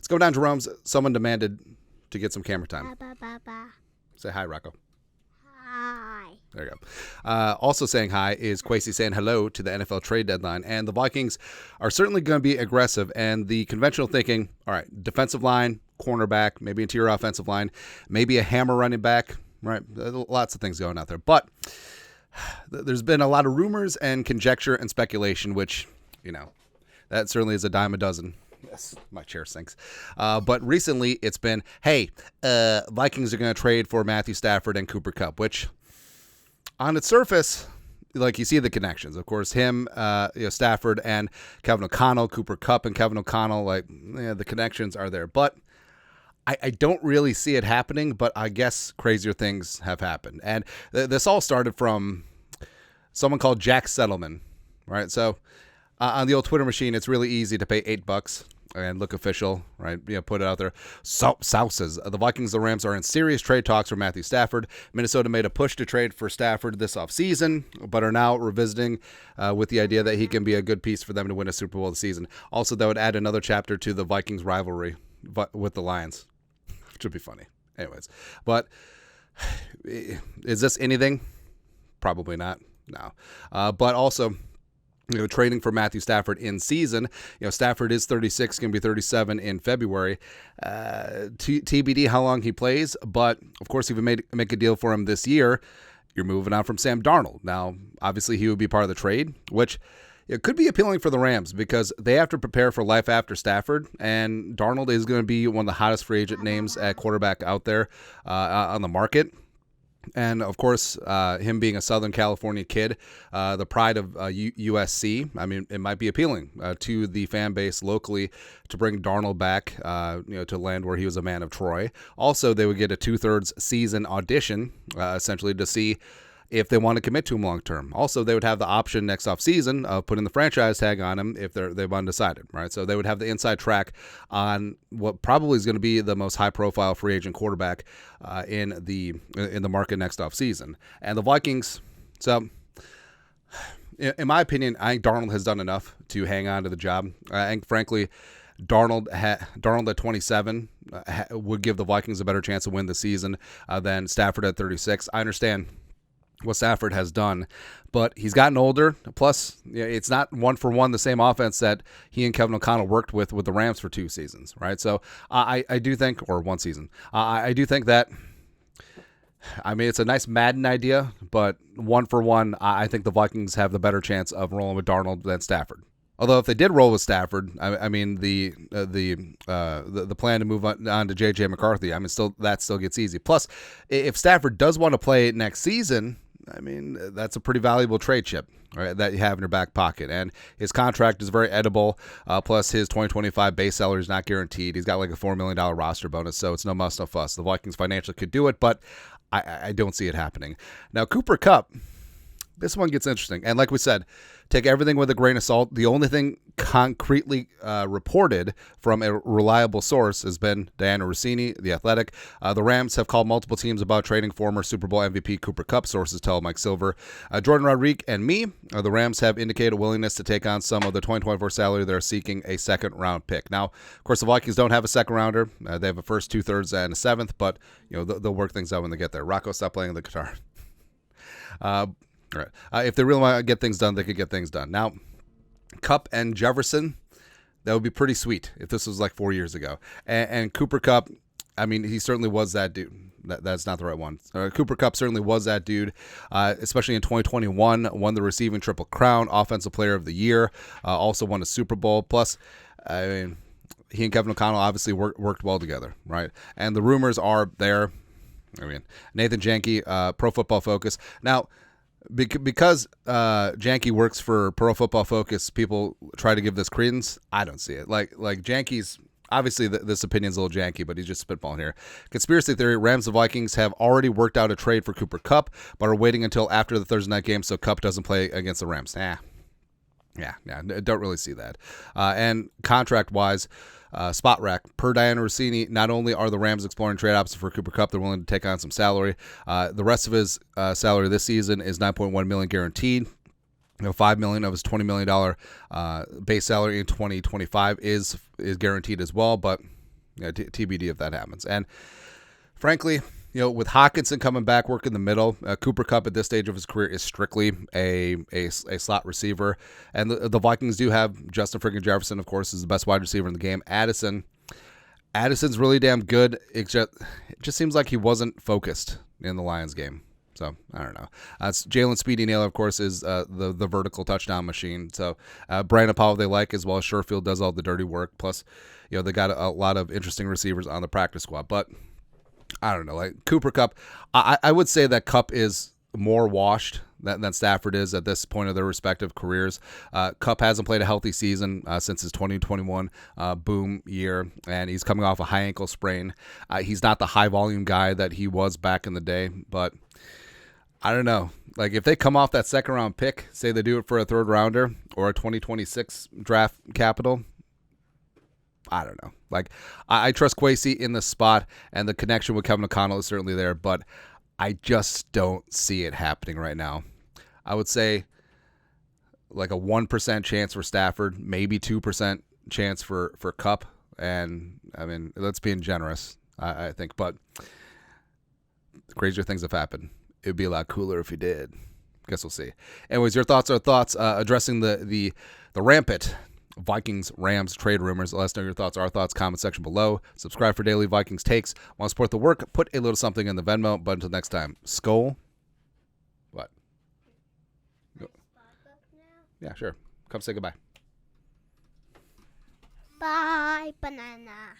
go down Jerome's. Someone demanded to get some camera time. Ba. Say hi, Rocco. Hi. There you go. Also saying hi is Kwesi saying hello to the NFL trade deadline. And the Vikings are certainly going to be aggressive. And the conventional thinking, all right, defensive line, cornerback, maybe interior offensive line, maybe a hammer running back, right? Lots of things going out there. But there's been a lot of rumors and conjecture and speculation, which, that certainly is a dime a dozen. Yes, my chair sinks. But recently it's been, hey, Vikings are going to trade for Matthew Stafford and Cooper Kupp, which on its surface, like you see the connections. Of course, him, Stafford and Kevin O'Connell, Cooper Kupp and Kevin O'Connell, the connections are there. But I don't really see it happening, but I guess crazier things have happened. And this all started from someone called Jack Settleman, right? So on the old Twitter machine, it's really easy to pay $8 and look official, right? Put it out there. South says the Vikings and the Rams are in serious trade talks for Matthew Stafford. Minnesota made a push to trade for Stafford this offseason, but are now revisiting with the idea that he can be a good piece for them to win a Super Bowl this season. Also, that would add another chapter to the Vikings rivalry with the Lions, which would be funny. Anyways, but is this anything? Probably not. No. But also, trading for Matthew Stafford in season. Stafford is 36, going to be 37 in February. TBD how long he plays, but of course, if you make a deal for him this year, you're moving on from Sam Darnold. Now, obviously, he would be part of the trade, which it could be appealing for the Rams because they have to prepare for life after Stafford, and Darnold is going to be one of the hottest free agent names at quarterback out there on the market. And, of course, him being a Southern California kid, the pride of USC, I mean, it might be appealing to the fan base locally to bring Darnold back, to land where he was a man of Troy. Also, they would get a 2/3 season audition, essentially, to see if they want to commit to him long term. Also, they would have the option next offseason of putting the franchise tag on him if they've undecided, right? So they would have the inside track on what probably is going to be the most high profile free agent quarterback in the market next offseason. And the Vikings, so in my opinion, I think Darnold has done enough to hang on to the job. I think, frankly, Darnold at 27 would give the Vikings a better chance to win the season than Stafford at 36. I understand what Stafford has done, but he's gotten older. Plus, it's not one for one the same offense that he and Kevin O'Connell worked with the Rams for 2 seasons, right? So I do think, or 1 season, I do think that, I mean, it's a nice Madden idea, but one for one, I think the Vikings have the better chance of rolling with Darnold than Stafford. Although if they did roll with Stafford, I mean the plan to move on to J.J. McCarthy, I mean that still gets easy. Plus, if Stafford does want to play next season, I mean that's a pretty valuable trade chip, right, that you have in your back pocket. And his contract is very edible. Plus, his 2025 base salary is not guaranteed. He's got like a $4 million roster bonus, so it's no muss, no fuss. The Vikings financially could do it, but I don't see it happening. Now, Cooper Kupp, this one gets interesting. And like we said, take everything with a grain of salt. The only thing concretely reported from a reliable source has been Diana Rossini, The Athletic. The Rams have called multiple teams about trading former Super Bowl MVP Cooper Kupp, sources tell Mike Silver. Jordan Rodriguez and me, the Rams have indicated a willingness to take on some of the 2024 salary. They're seeking a second-round pick. Now, of course, the Vikings don't have a second-rounder. They have a first, 2/3, and a 7th, but they'll work things out when they get there. Rocco, stop playing the guitar. All right. If they really want to get things done, they could get things done. Now, Kupp and Jefferson, that would be pretty sweet if this was like 4 years ago. And Cooper Kupp, I mean, he certainly was that dude. That's not the right one. Cooper Kupp certainly was that dude, especially in 2021, won the receiving Triple Crown, Offensive Player of the Year, also won a Super Bowl. Plus, I mean, he and Kevin O'Connell obviously worked well together, right? And the rumors are there. I mean, Nathan Janke, Pro Football Focus. Now, because Janke works for Pro Football Focus, people try to give this credence. I don't see it. Like Janke's, obviously this opinion's a little janky, but he's just spitballing here. Conspiracy theory: Rams and Vikings have already worked out a trade for Cooper Kupp, but are waiting until after the Thursday night game so Kupp doesn't play against the Rams. Yeah, don't really see that. And contract-wise, spot rack, per Diana Rossini, not only are the Rams exploring trade options for Cooper Kupp, they're willing to take on some salary. The rest of his salary this season is $9.1 million guaranteed. $5 million of his $20 million base salary in 2025 is guaranteed as well. But TBD if that happens. And frankly, with Hawkinson coming back, working the middle, Cooper Kupp at this stage of his career is strictly a slot receiver. And the Vikings do have Justin freaking Jefferson, of course, is the best wide receiver in the game. Addison's really damn good. It just seems like he wasn't focused in the Lions game. So, I don't know. Jalen Speedy Naylor, of course, is the vertical touchdown machine. So, Brandon Powell they like, as well as Sherfield does all the dirty work. Plus, they got a lot of interesting receivers on the practice squad. But I don't know. Like Cooper Kupp, I would say that Kupp is more washed than Stafford is at this point of their respective careers. Kupp hasn't played a healthy season since his 2021 boom year, and he's coming off a high ankle sprain. He's not the high-volume guy that he was back in the day, but I don't know. Like, if they come off that second-round pick, say they do it for a third-rounder or a 2026 draft capital, I don't know. Like, I trust Kwesi in the spot, and the connection with Kevin O'Connell is certainly there, but I just don't see it happening right now. I would say like a 1% chance for Stafford, maybe 2% chance for Kupp, and I mean, that's being generous, I think, but crazier things have happened. It would be a lot cooler if he did. Guess we'll see. Anyways, your thoughts addressing the rampant Vikings-Rams trade rumors. Let us know your thoughts. Our thoughts, comment section below. Subscribe for daily Vikings takes. Want to support the work? Put a little something in the Venmo. But until next time, Skull. What? Yeah, sure. Come say goodbye. Bye, banana.